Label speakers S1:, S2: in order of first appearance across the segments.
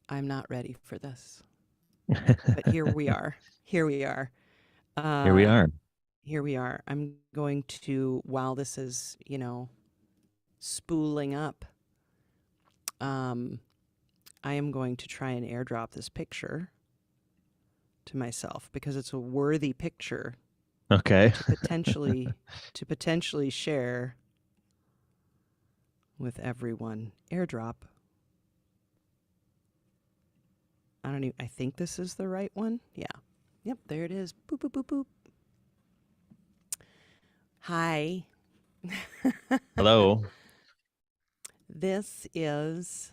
S1: I'm not ready for this. But here we are. Here we are.
S2: Here we
S1: Uh,
S2: are.
S1: Here we are. I'm going to, while this is, spooling up, um, I am going to try and airdrop this picture to myself because it's a worthy picture
S2: Okay.
S1: to potentially share with everyone. Airdrop. I think this is the right one. Yeah. Yep, there it is. Boop, boop, boop, boop. Hi.
S2: Hello.
S1: This is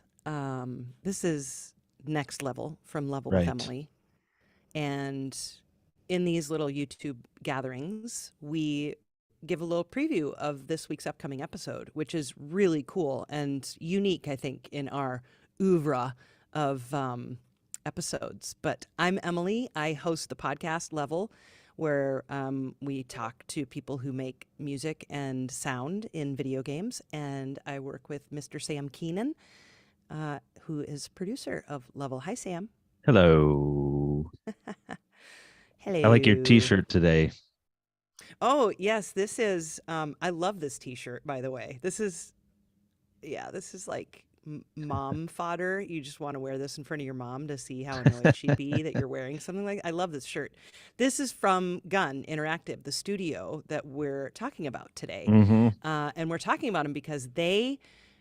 S1: Next Level from Level with
S2: Right.
S1: Emily. And in these little YouTube gatherings, we give a little preview of this week's upcoming episode, which is really cool and unique, I think, in our oeuvre of episodes. But I'm Emily. I host the podcast Level, where we talk to people who make music and sound in video games. And I work with Mr. Sam Keenan, who is producer of Level. Hi, Sam.
S2: Hello. I like your
S1: Hello.
S2: t-shirt today.
S1: Oh, yes, this is, I love this t-shirt, by the way. This is like mom fodder. You just want to wear this in front of your mom to see how annoyed she'd be that you're wearing something like. I love this shirt. This is from Gun Interactive, the studio that we're talking about today.
S2: Mm-hmm.
S1: And we're talking about them because they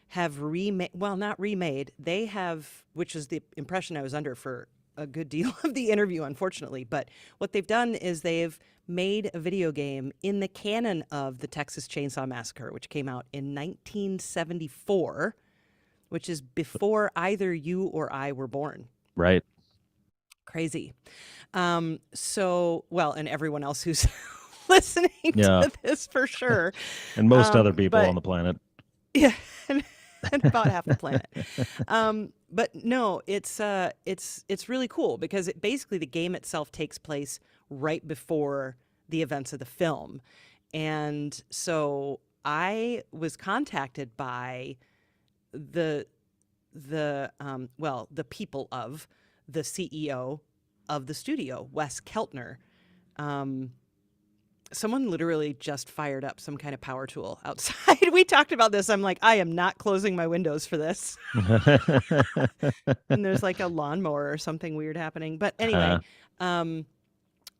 S1: have remade, well, not remade, they have, which is the impression I was under for a good deal of the interview, unfortunately. But what they've done is they've made a video game in the canon of the Texas Chainsaw Massacre, which came out in 1974, which is before either you or I were born.
S2: Right.
S1: Crazy. And everyone else who's listening
S2: Yeah.
S1: to this for sure.
S2: And most other people
S1: but
S2: on the planet.
S1: Yeah, and about half the planet. But no, it's really cool because basically the game itself takes place right before the events of the film, and so I was contacted by the the people of the CEO of the studio, Wes Keltner. Someone literally just fired up some kind of power tool outside. We talked about this. I'm like, I am not closing my windows for this. And there's like a lawnmower or something weird happening. But anyway,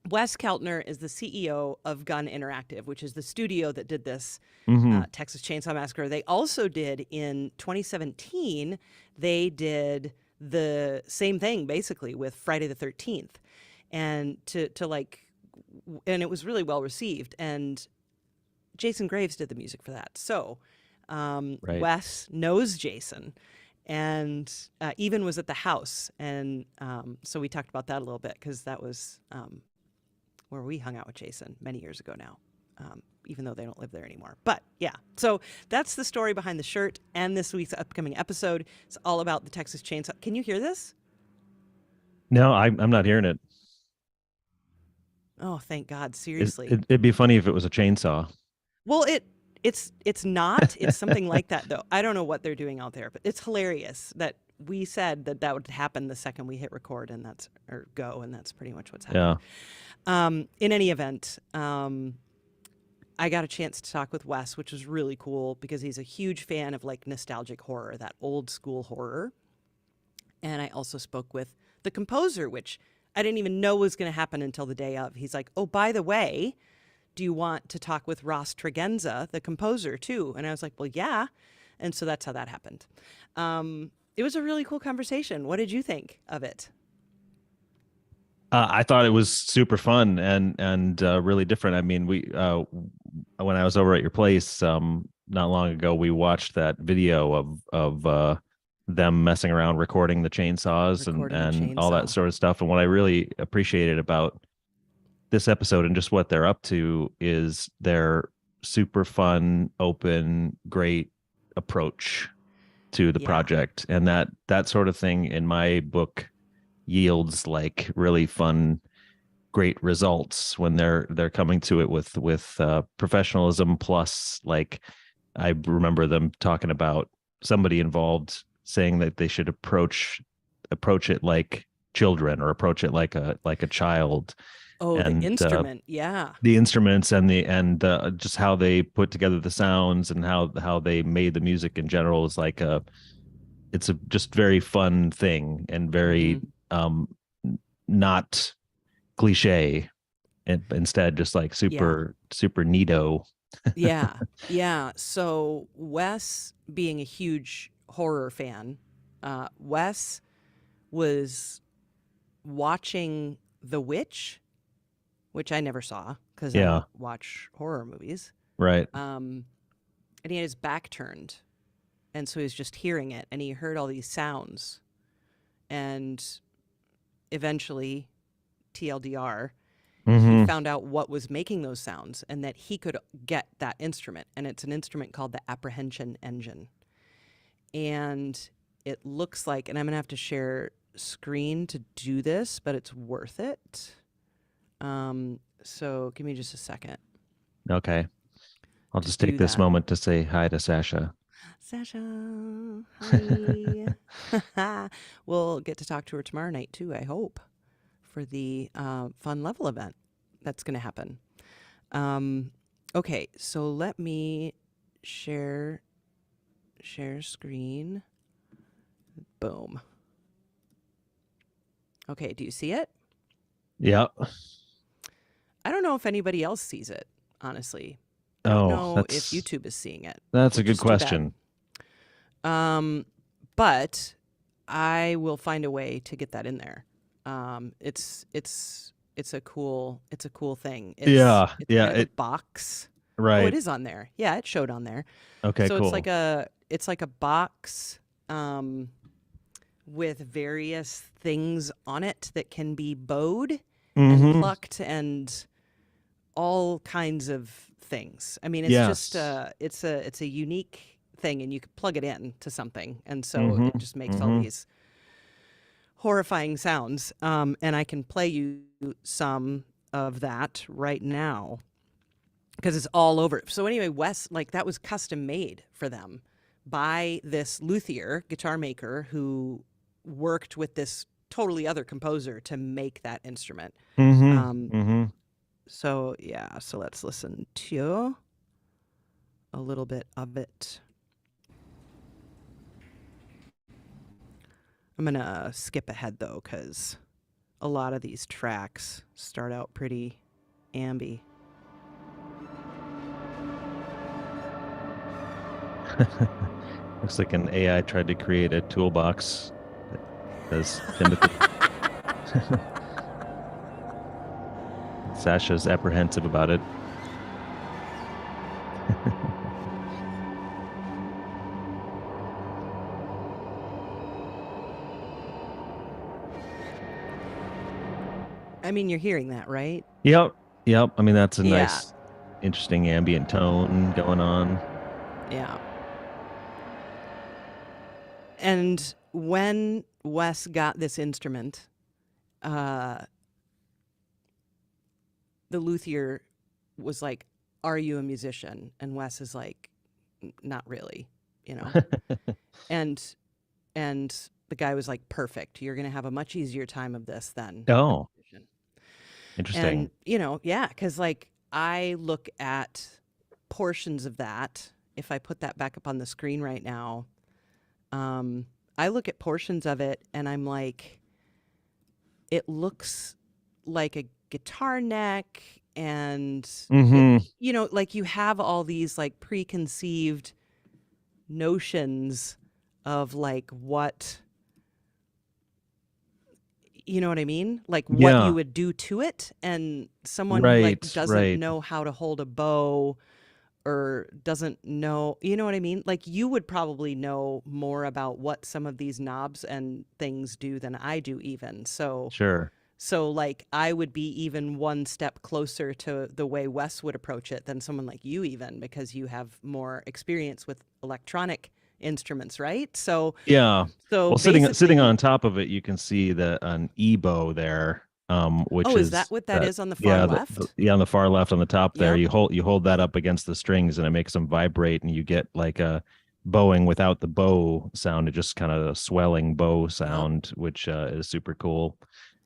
S1: Wes Keltner is the CEO of Gun Interactive, which is the studio that did this
S2: Mm-hmm.
S1: Texas Chainsaw Massacre. They also did in 2017, they did the same thing basically with Friday the 13th. And and it was really well received. And Jason Graves did the music for that. So
S2: Right.
S1: Wes knows Jason and even was at the house. And so we talked about that a little bit because that was where we hung out with Jason many years ago now, even though they don't live there anymore. But yeah, so that's the story behind the shirt and this week's upcoming episode. It's all about the Texas Chainsaw. Can you hear this?
S2: No, I'm not hearing it.
S1: Oh, thank God. Seriously.
S2: It'd be funny if it was a chainsaw.
S1: Well, it's not. It's something like that though. I don't know what they're doing out there, but it's hilarious that we said that that would happen the second we hit record and that's pretty much what's happened.
S2: Yeah.
S1: In any event, I got a chance to talk with Wes, which was really cool because he's a huge fan of like nostalgic horror, that old school horror. And I also spoke with the composer, which I didn't even know was going to happen until the day of. He's like, oh, by the way, do you want to talk with Ross Tregenza, the composer, too? And I was like, well, yeah. And so that's how that happened. It was a really cool conversation. What did you think of it?
S2: I thought it was super fun and really different. I mean, we when I was over at your place not long ago, we watched that video of them messing around recording the chainsaws and all that sort of stuff. And what I really appreciated about this episode and just what they're up to is their super fun, open, great approach to the project, and that sort of thing in my book yields like really fun, great results when they're coming to it with professionalism. Plus, like, I remember them talking about somebody involved saying that they should approach approach it like children, or approach it like a child.
S1: Oh, the
S2: And
S1: instrument. Yeah.
S2: the instruments and just how they put together the sounds, and how they made the music in general is like it's a just very fun thing, and very not cliche, and instead just like super neato.
S1: Yeah. So Wes, being a huge horror fan, Wes was watching The Witch, which I never saw because I don't watch horror movies.
S2: Right.
S1: And he had his back turned, and so he was just hearing it, and he heard all these sounds, and eventually, TLDR, he found out what was making those sounds, and that he could get that instrument, and it's an instrument called the apprehension engine. And it looks like, and I'm gonna have to share screen to do this, but it's worth it. So give me just a second.
S2: Okay. I'll just take this moment to say hi to Sacha.
S1: Sacha, hi. We'll get to talk to her tomorrow night too, I hope, for the fun level event that's going to happen. Okay, so let me share screen. Boom. Okay, do you see it?
S2: Yeah.
S1: I don't know if anybody else sees it, honestly. I don't know if YouTube is seeing it.
S2: That's a good question.
S1: But I will find a way to get that in there. It's a cool thing. It's kind of a box.
S2: Right.
S1: Oh, it is on there. Yeah, it showed on there.
S2: Okay,
S1: so
S2: cool.
S1: it's like a box with various things on it that can be bowed and plucked and all kinds of things. I mean, it's just it's a unique thing, and you can plug it in to something, and so it just makes all these horrifying sounds. And I can play you some of that right now because it's all over. So anyway, Wes, like, that was custom made for them by this luthier guitar maker who worked with this totally other composer to make that instrument. So yeah, so let's listen to a little bit of it. I'm gonna skip ahead though, because a lot of these tracks start out pretty amby.
S2: Looks like an AI tried to create a toolbox that says Timothy. Sacha's apprehensive about it.
S1: I mean, you're hearing that, right?
S2: Yep. I mean, that's a nice, interesting ambient tone going on.
S1: Yeah. And when Wes got this instrument, the luthier was like, "Are you a musician?" And Wes is like, "Not really, you know." and the guy was like, "Perfect. You're gonna have a much easier time of this than a musician."
S2: Interesting.
S1: And because like I look at portions of that. If I put that back up on the screen right now, I look at portions of it and I'm like, it looks like a guitar neck, and like you have all these like preconceived notions of like what, you know what I mean? Like what you would do to it, and someone like doesn't know how to hold a bow or doesn't know, you know what I mean? Like you would probably know more about what some of these knobs and things do than I do even. So
S2: sure.
S1: So like I would be even one step closer to the way Wes would approach it than someone like you, even because you have more experience with electronic instruments, right? So
S2: yeah. So well, sitting on top of it, you can see an E-bow there, which
S1: is that what that is on the far left?
S2: On the far left on the top there, you hold that up against the strings and it makes them vibrate, and you get like a bowing without the bow sound. It just kind of a swelling bow sound, which is super cool.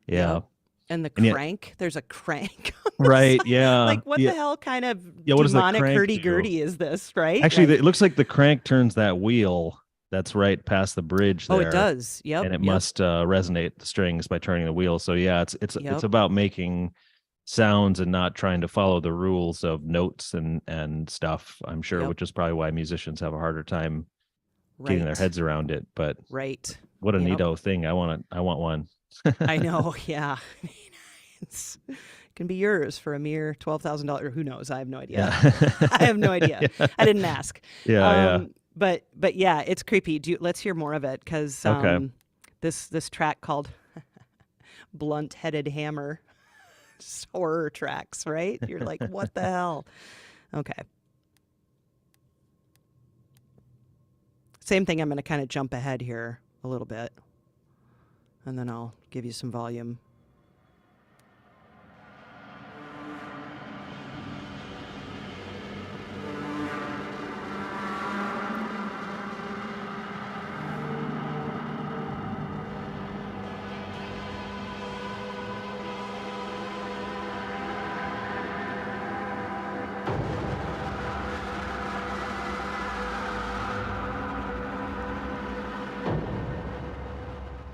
S2: Yeah.
S1: Yep. And the
S2: And yet,
S1: crank, there's a crank on the
S2: right.
S1: side.
S2: Yeah.
S1: Like, what
S2: Yeah.
S1: the hell kind of
S2: Yeah. What does the
S1: demonic
S2: crank do?
S1: hurdy-gurdy is this, right?
S2: Actually,
S1: Like,
S2: it looks like the crank turns that wheel that's right past the bridge there.
S1: oh, it does. Yep.
S2: And it
S1: yep.
S2: must resonate the strings by turning the wheel. So yeah, it's
S1: Yep.
S2: about making sounds and not trying to follow the rules of notes and stuff, I'm sure,
S1: Yep.
S2: which is probably why musicians have a harder time getting their heads around it. But
S1: Right.
S2: what a
S1: Yep.
S2: neato thing. I want one.
S1: I know. Yeah. It can be yours for a mere $12,000. Who knows? I have no idea.
S2: Yeah.
S1: I have no idea.
S2: Yeah.
S1: I didn't ask.
S2: Yeah.
S1: But yeah, it's creepy. Let's hear more of it, because
S2: Okay.
S1: this track called Blunt-Headed Hammer, just horror tracks, right? You're like, what the hell? Okay. Same thing. I'm going to kind of jump ahead here a little bit, and then I'll give you some volume.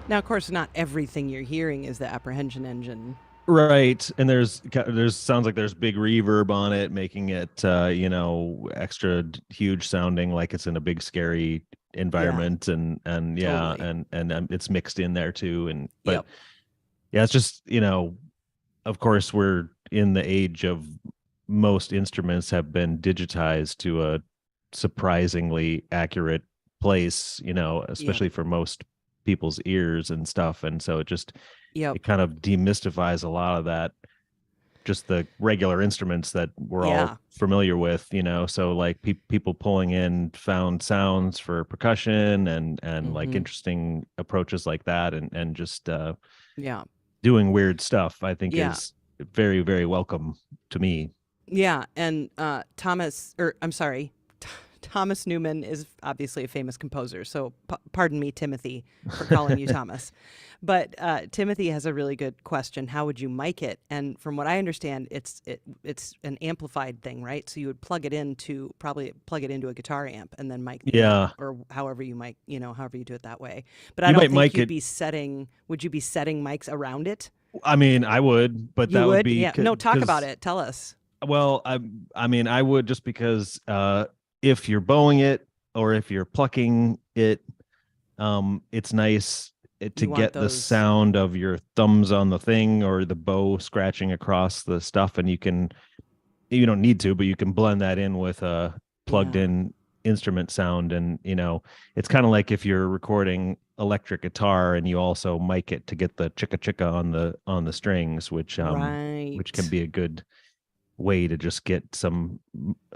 S1: Now, of course, not everything you're hearing is the apprehension engine.
S2: Right. And there's sounds like there's big reverb on it, making it extra huge sounding, like it's in a big scary environment. And yeah,
S1: Totally.
S2: and it's mixed in there too. But
S1: Yep.
S2: yeah, it's just, of course we're in the age of most instruments have been digitized to a surprisingly accurate place, especially for most people's ears and stuff. And so it kind of demystifies a lot of that, just the regular instruments that we're all familiar with, so like people pulling in found sounds for percussion and like interesting approaches like that, and just doing weird stuff, I think is very, very welcome to me.
S1: Yeah. And Thomas Newman is obviously a famous composer, so pardon me, Timothy, for calling you Thomas. But Timothy has a really good question. How would you mic it? And from what I understand, it's an amplified thing, right? So you would probably plug it into a guitar amp and then mic the amp, or however you mic, however you do it that way. But I don't think would you be setting mics around it?
S2: I mean, I would, but that would be...
S1: Yeah. No, talk about it. Tell us.
S2: Well, I mean, I would, just because if you're bowing it or if you're plucking it, it's nice to get the sound of your thumbs on the thing or the bow scratching across the stuff. And you don't need to, but you can blend that in with a plugged in instrument sound. And, it's kind of like if you're recording electric guitar and you also mic it to get the chicka chicka on the strings, which can be a good way to just get some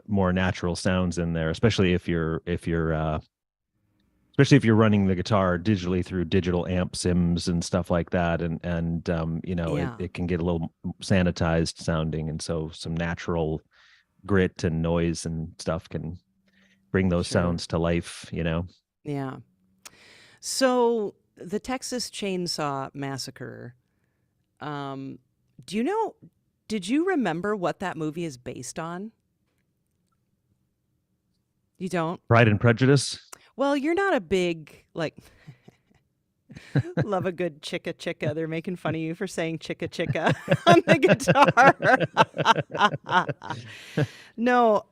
S2: more natural sounds in there, especially if you're running the guitar digitally through digital amp sims and stuff like that, and it can get a little sanitized sounding, and so some natural grit and noise and stuff can bring those sounds to life.
S1: Yeah. So the Texas Chainsaw Massacre, did you remember what that movie is based on? You don't?
S2: Pride and Prejudice?
S1: Well, you're not a big, love a good chicka chicka. They're making fun of you for saying chicka chicka on the guitar. No,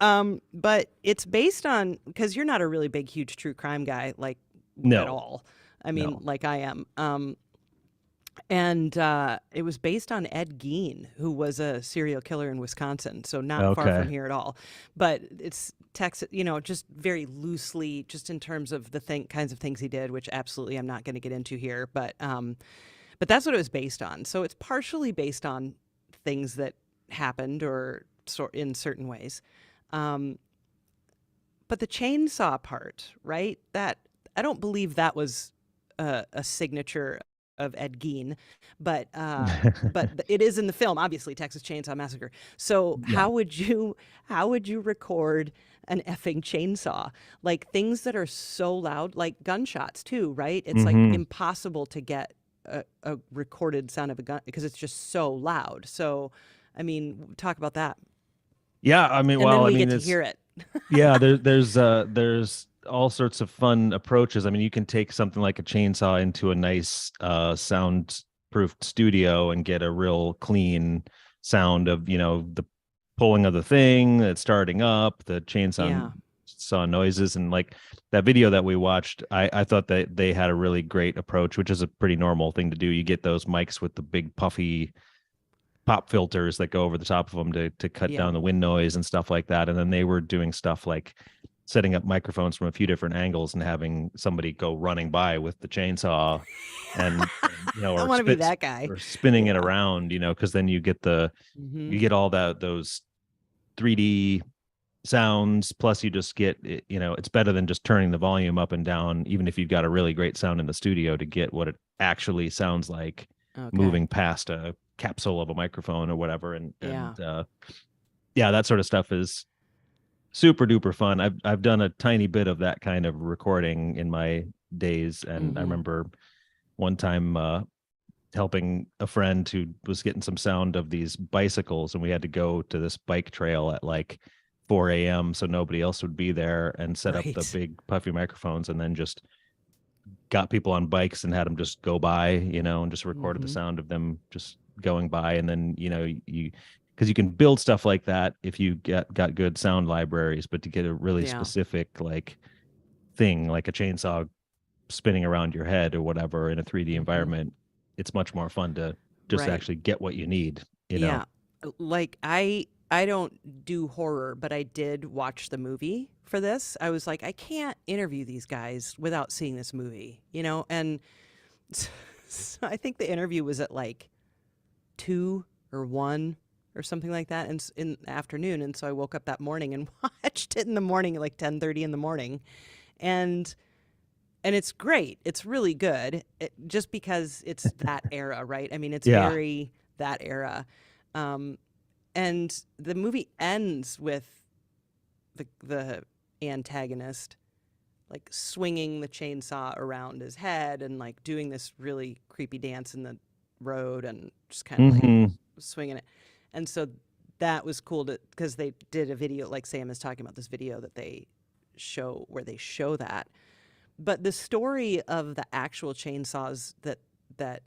S1: but it's based on, because you're not a really big, huge true crime guy, at all. I mean, like I am. And it was based on Ed Gein, who was a serial killer in Wisconsin, so not far from here at all. But it's Texas, just very loosely, just in terms of the kinds of things he did, which absolutely I'm not going to get into here. But that's what it was based on. So it's partially based on things that happened or in certain ways. But the chainsaw part, right? That I don't believe that was a signature of Ed Gein, but it is in the film, obviously, Texas Chainsaw Massacre. So how would you record an effing chainsaw? Like things that are so loud, like gunshots too, right? It's like impossible to get a recorded sound of a gun because it's just so loud. So, I mean, talk about that.
S2: Yeah, I mean,
S1: And
S2: well,
S1: then
S2: I
S1: we
S2: mean,
S1: get to hear it.
S2: yeah, there's all sorts of fun approaches. I mean, you can take something like a chainsaw into a nice soundproofed studio and get a real clean sound of, the pulling of the thing, that's starting up, the chainsaw saw noises. And like that video that we watched, I thought that they had a really great approach, which is a pretty normal thing to do. You get those mics with the big puffy pop filters that go over the top of them to cut down the wind noise and stuff like that. And then they were doing stuff like setting up microphones from a few different angles and having somebody go running by with the chainsaw and
S1: I want to be that guy,
S2: or spinning it around, because then you get you get all those 3D sounds, plus you just get it's better than just turning the volume up and down, even if you've got a really great sound in the studio, to get what it actually sounds like moving past a capsule of a microphone or whatever. And that sort of stuff is super duper fun. I've done a tiny bit of that kind of recording in my days, and I remember one time helping a friend who was getting some sound of these bicycles, and we had to go to this bike trail at like 4 a.m. so nobody else would be there, and set up the big puffy microphones, and then just got people on bikes and had them just go by, and just recorded the sound of them just going by. And then because you can build stuff like that if you got good sound libraries, but to get a really specific like thing, like a chainsaw spinning around your head or whatever in a 3D environment, it's much more fun to just actually get what you need.
S1: Like I don't do horror, but I did watch the movie for this. I was like, I can't interview these guys without seeing this movie, and so I think the interview was at like 2 or 1 or something like that in the afternoon. And so I woke up that morning and watched it in the morning at like 10:30 in the morning. And it's great. It's really good. Just because it's that era, right? I mean, it's very that era. And the movie ends with the antagonist like swinging the chainsaw around his head and like doing this really creepy dance in the road and just kind of like swinging it. And so that was cool because they did a video, like Sam is talking about, this video that they show where they show that. But the story of the actual chainsaws that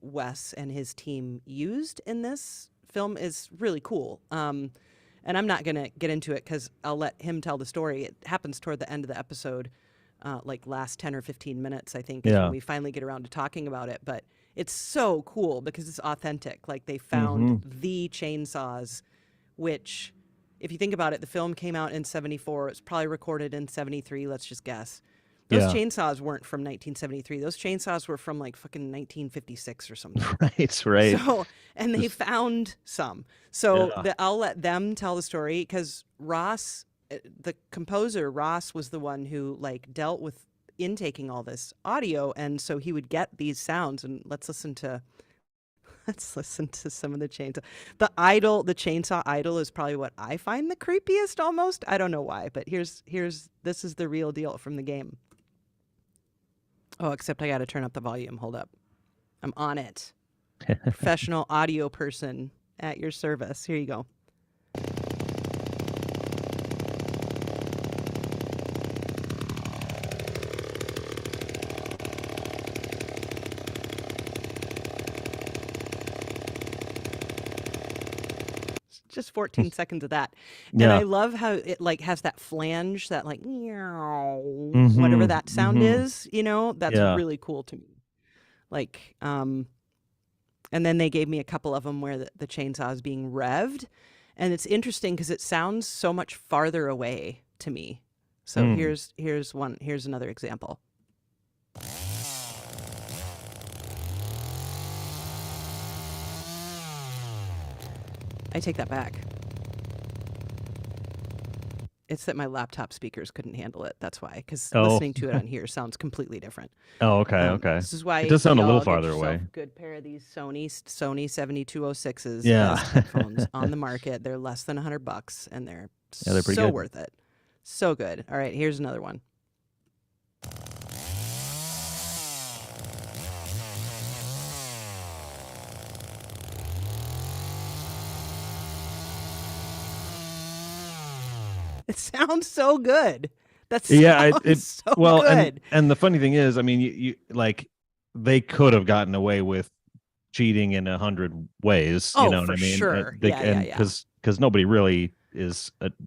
S1: Wes and his team used in this film is really cool. And I'm not going to get into it because I'll let him tell the story. It happens toward the end of the episode, like last 10 or 15 minutes, I think, is when we finally get around to talking about it. But it's so cool because it's authentic. Like they found the chainsaws, which, if you think about it, the film came out in 1974. It was probably recorded in 1973, let's just guess. Those chainsaws weren't from 1973. Those chainsaws were from like fucking 1956 or something.
S2: Right.
S1: So, and they found some. So I'll let them tell the story because Ross, the composer, Ross was the one who like dealt with intaking all this audio, and so he would get these sounds. And let's listen to some of the chainsaw. The chainsaw idol is probably what I find the creepiest almost. I don't know why, but this is the real deal from the game. Oh, except I got to turn up the volume. Hold up. I'm on it. Professional audio person at your service. Here you go. Just 14 seconds of that. And I love how it like has that flange, that like whatever that sound is, that's really cool to me. Like, and then they gave me a couple of them where the chainsaw is being revved. And it's interesting because it sounds so much farther away to me. So here's another example. I take that back. It's that my laptop speakers couldn't handle it. That's why, because
S2: Oh.
S1: listening to it on here sounds completely different.
S2: Oh, okay, okay.
S1: This is why
S2: It does sound a little
S1: y'all get
S2: farther
S1: yourself
S2: away.
S1: a good pair of these Sony 7206s,
S2: Yeah.
S1: best headphones on the market. They're less than $100, and they're
S2: they're pretty
S1: so
S2: good.
S1: worth it. So good. All right, here's another one. It sounds so good. That's so good.
S2: And the funny thing is, I mean, you like they could have gotten away with cheating in 100 ways. You know what I mean?
S1: Sure.
S2: Because nobody really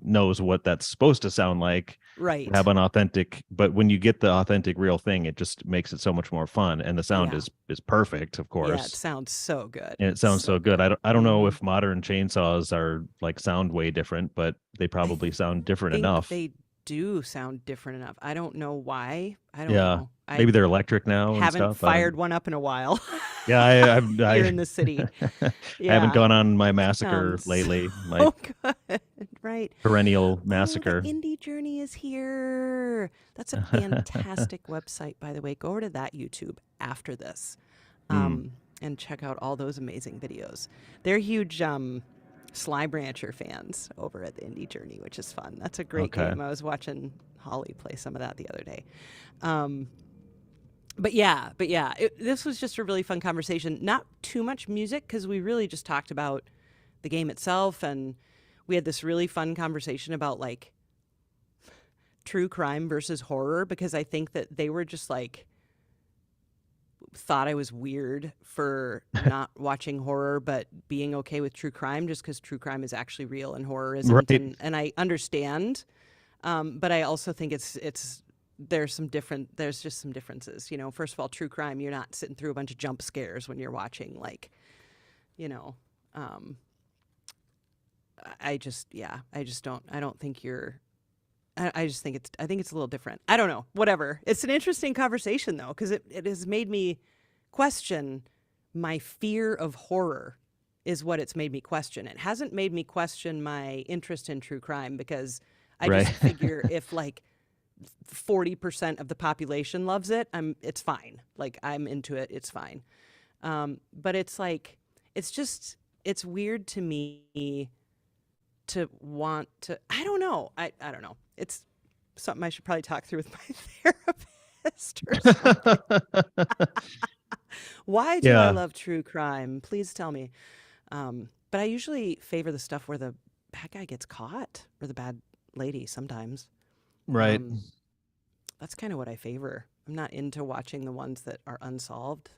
S2: knows what that's supposed to sound like.
S1: Right.
S2: Have an authentic, but when you get the authentic real thing, it just makes it so much more fun, and the sound is perfect, of course.
S1: Yeah, it sounds so good.
S2: And it sounds so good. I don't know if modern chainsaws are like sound way different, but they probably sound different enough.
S1: They do sound different enough. I don't know why. I don't know.
S2: Maybe they're electric now.
S1: Haven't fired one up in a while.
S2: Yeah, I'm
S1: here in the city.
S2: I haven't gone on my Massacre lately. My
S1: good. Right.
S2: Perennial Massacre.
S1: The Indie Journey is here. That's a fantastic website, by the way. Go over to that YouTube after this, and check out all those amazing videos. They're huge Sly Brancher fans over at the Indie Journey, which is fun. That's a great game. I was watching Holly play some of that the other day. But yeah, this was just a really fun conversation. Not too much music, because we really just talked about the game itself, and we had this really fun conversation about like true crime versus horror, because I think that they were just like thought I was weird for not watching horror but being okay with true crime, just because true crime is actually real and horror isn't.
S2: Right.
S1: And I understand, but I also think there's just some differences. You know, first of all, true crime, you're not sitting through a bunch of jump scares when you're watching, like, you know, I just think it's a little different. I don't know, whatever. It's an interesting conversation though, because it has made me question my fear of horror is what it's made me question. It hasn't made me question my interest in true crime, because I just figure if like 40% of the population loves it, it's fine. Like, I'm into it. It's fine. But it's like, it's weird to me to want to, I don't know. I don't know. It's something I should probably talk through with my therapist or something. Why do I love true crime? Please tell me. But I usually favor the stuff where the bad guy gets caught, or the bad lady sometimes.
S2: Right.
S1: That's kind of what I favor. I'm not into watching the ones that are unsolved.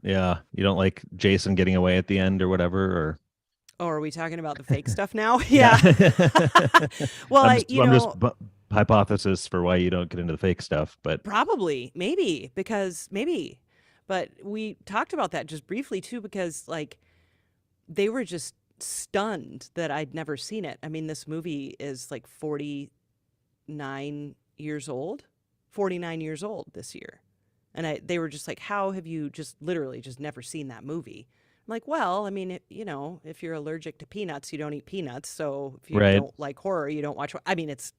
S2: Yeah. You don't like Jason getting away at the end or whatever, or...
S1: Oh, are we talking about the fake stuff now? Yeah. Well,
S2: I'm just hypothesis for why you don't get into the fake stuff, but
S1: probably, maybe. But we talked about that just briefly too, because like they were just stunned that I'd never seen it. I mean, this movie is like 49 years old this year. And they were just like, how have you just literally just never seen that movie? I'm like, well, I mean, if you're allergic to peanuts, you don't eat peanuts. So if you don't like horror, you don't watch. I mean, it's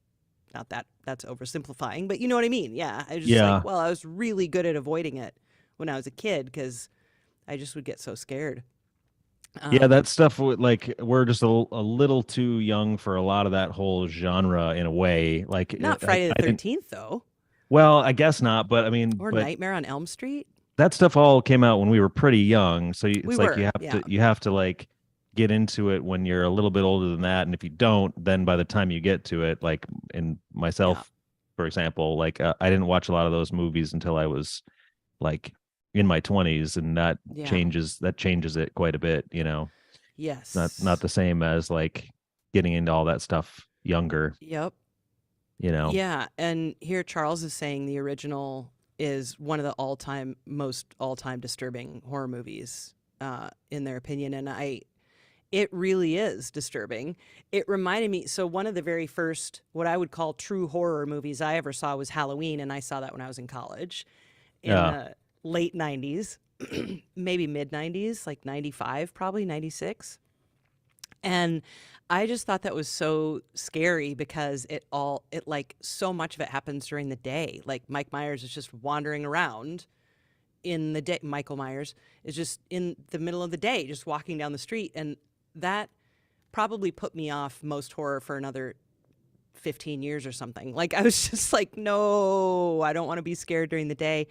S1: not that's oversimplifying, but you know what I mean? Yeah. I was just like, well, I was really good at avoiding it when I was a kid, because I just would get so scared.
S2: That stuff like we're just a little too young for a lot of that whole genre in a way. Like,
S1: not Friday the 13th though.
S2: Well, I guess not, but I mean,
S1: or Nightmare on Elm Street.
S2: That stuff all came out when we were pretty young, so
S1: you
S2: have to like get into it when you're a little bit older than that, and if you don't, then by the time you get to it, like in myself, for example, like I didn't watch a lot of those movies until I was like in my 20s, and that changes it quite a bit, you know.
S1: Yes.
S2: Not the same as like getting into all that stuff younger.
S1: Yep.
S2: You know.
S1: Yeah, and here Charles is saying the original is one of the most all-time disturbing horror movies, in their opinion, and it really is disturbing. It reminded me, so one of the very first, what I would call true horror movies I ever saw was Halloween, and I saw that when I was in college, in the late 90s, maybe mid 90s, like 95, probably 96. And I just thought that was so scary because it like so much of it happens during the day. Like Mike Myers is just wandering around in the day. Michael Myers is just in the middle of the day, just walking down the street. And that probably put me off most horror for another 15 years or something. Like I was just like, no, I don't want to be scared during the day.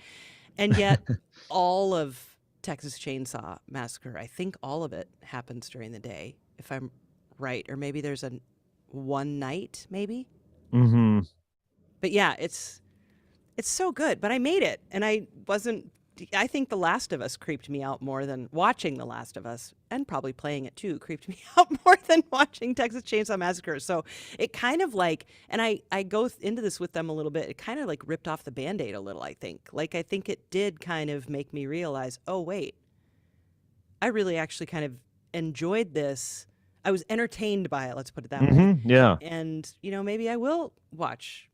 S1: And yet all of Texas Chainsaw Massacre, I think all of it happens during the day, if I'm right. Or maybe there's a one night, maybe.
S2: Mm-hmm.
S1: But yeah, it's so good. But I made it, and I think The Last of Us creeped me out more than watching The Last of Us, and probably playing it too creeped me out more than watching Texas Chainsaw Massacre. So it kind of like, and I go into this with them a little bit, it kind of like ripped off the Band-Aid a little, I think. Like, I think it did kind of make me realize, oh, wait, I really actually kind of enjoyed this. I was entertained by it, let's put it that way.
S2: Yeah.
S1: And, maybe I will watch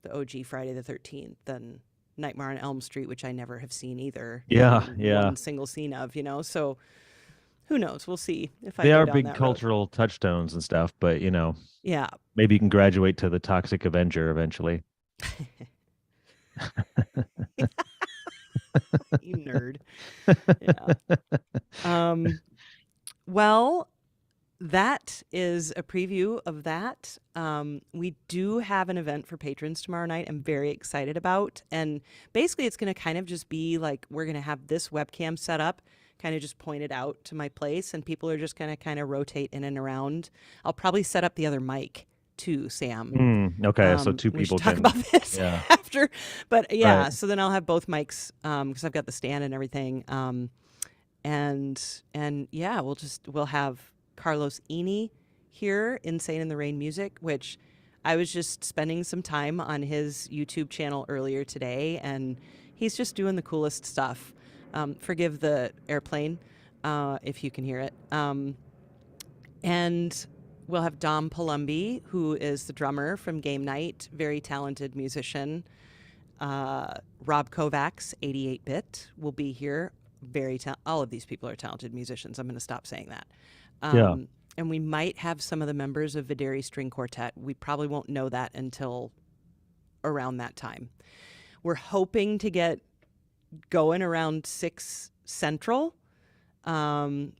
S1: the OG Friday the 13th and Nightmare on Elm Street, which I never have seen either.
S2: Yeah.
S1: One single scene of, so who knows? We'll see if I
S2: They
S1: go
S2: are
S1: down
S2: big
S1: that
S2: cultural touchstones and stuff, but
S1: yeah.
S2: maybe you can graduate to the Toxic Avenger eventually.
S1: You nerd. Yeah. Well, that is a preview of that. We do have an event for patrons tomorrow night I'm very excited about. And basically it's going to kind of just be like, we're going to have this webcam set up, kind of just pointed out to my place, and people are just going to kind of rotate in and around. I'll probably set up the other mic too, Sam.
S2: Okay, so two
S1: we
S2: people
S1: should talk
S2: can
S1: about this after. But yeah,
S2: right.
S1: So then I'll have both mics because I've got the stand and everything. And yeah, we'll have Carlos Eni here, Insane in the Rain Music, which I was just spending some time on his YouTube channel earlier today, and he's just doing the coolest stuff. Forgive the airplane if you can hear it. And we'll have Dom Palumbi, who is the drummer from Game Night, very talented musician. Rob Kovacs, 88-bit, will be here. All of these people are talented musicians. I'm going to stop saying that. And we might have some of the members of Videri String Quartet. We probably won't know that until around that time. We're hoping to get going around 6 Central,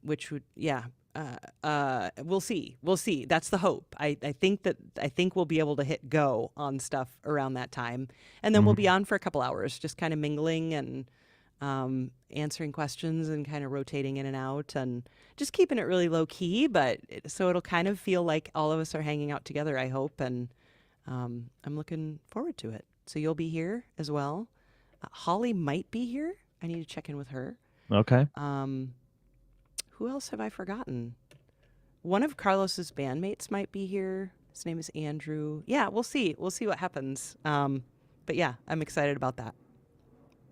S1: which would, we'll see. That's the hope. I think we'll be able to hit go on stuff around that time. And then we'll be on for a couple hours, just kind of mingling and answering questions and kind of rotating in and out and just keeping it really low key, but so it'll kind of feel like all of us are hanging out together, I hope. And I'm looking forward to it. So you'll be here as well. Holly might be here. I need to check in with her.
S2: Okay.
S1: Who else have I forgotten? One of Carlos's bandmates might be here. His name is Andrew. Yeah, we'll see. We'll see what happens. But yeah, I'm excited about that.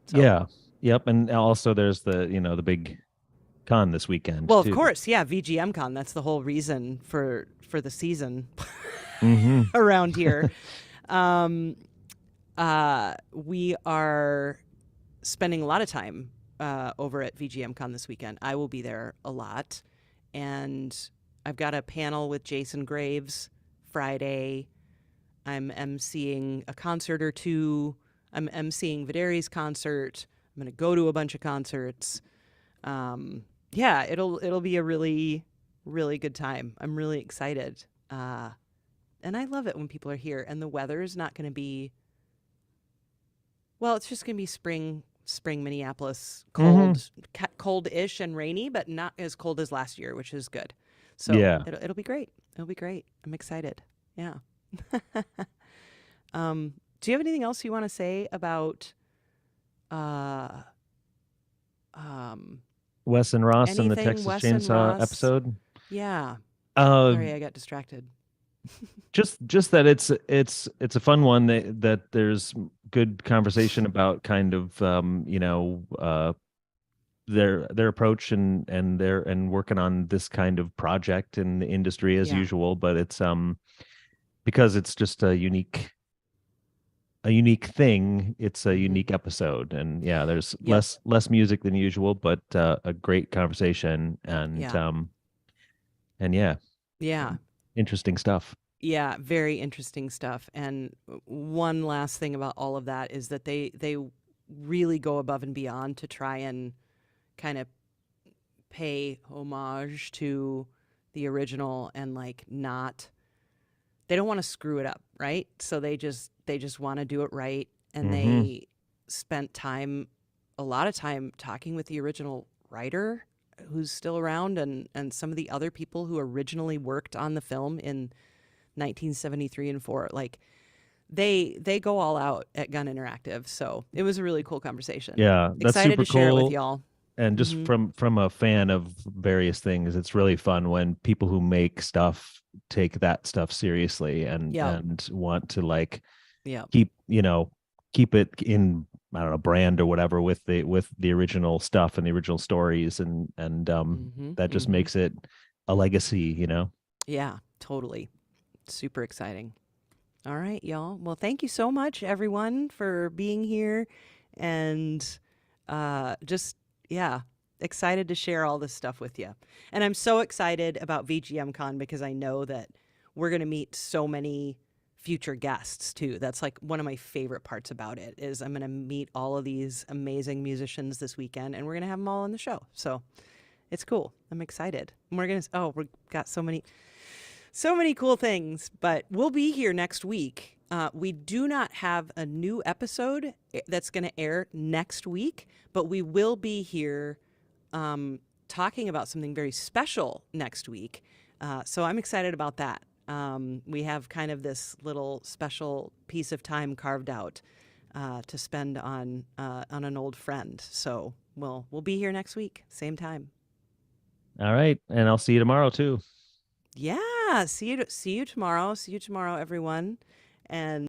S2: So. Yeah. Yep. And also there's the big con this weekend.
S1: Well,
S2: too.
S1: Of course. Yeah. VGM con. That's the whole reason for the season around here. We are spending a lot of time over at VGM con this weekend. I will be there a lot. And I've got a panel with Jason Graves Friday. I'm emceeing a concert or two. I'm emceeing Videri's concert. I'm going to go to a bunch of concerts. Yeah, it'll be a really, really good time. I'm really excited. And I love it when people are here. And the weather is not going to be, well, it's just going to be spring Minneapolis, cold-ish and rainy, but not as cold as last year, which is good. So yeah. It'll be great. It'll be great. I'm excited. Yeah. Do you have anything else you want to say about
S2: Wes and Ross and the Texas Chainsaw episode?
S1: Yeah. Sorry, I got distracted.
S2: just that it's a fun one that there's good conversation about kind of their approach and working on this kind of project in the industry as usual, but it's because it's just a unique thing. It's a unique episode, and there's less music than usual, but a great conversation. And and yeah,
S1: Yeah.
S2: interesting stuff.
S1: Yeah, very interesting stuff. And one last thing about all of that is that they really go above and beyond to try and kind of pay homage to the original and like not they don't want to screw it up, right? So they just want to do it right, and
S2: Hmm.
S1: they spent time a lot of time talking with the original writer who's still around and some of the other people who originally worked on the film in 1973 and 4. Like they go all out at Gun Interactive. So it was a really cool conversation.
S2: Yeah, that's
S1: Excited
S2: super
S1: to share it with
S2: cool.
S1: y'all.
S2: And just
S1: Hmm.
S2: from a fan of various things, it's really fun when people who make stuff take that stuff seriously
S1: Yep.
S2: and want to like
S1: Yep.
S2: keep, keep it in, I don't know, brand or whatever with the original stuff and the original stories, and
S1: Hmm.
S2: that just
S1: Hmm.
S2: makes it a legacy.
S1: Yeah, totally. Super exciting. All right, y'all. Well, thank you so much, everyone, for being here and just, yeah, excited to share all this stuff with you. And I'm so excited about VGM Con because I know that we're going to meet so many future guests too. That's like one of my favorite parts about it is I'm going to meet all of these amazing musicians this weekend and we're going to have them all on the show. So it's cool. I'm excited. And we're going to, oh, we've got so many cool things, but we'll be here next week. We do not have a new episode that's going to air next week, but we will be here talking about something very special next week. So I'm excited about that. We have kind of this little special piece of time carved out to spend on an old friend. So we'll be here next week, same time.
S2: All right, and I'll see you tomorrow too.
S1: Yeah, see you tomorrow. See you tomorrow, everyone. And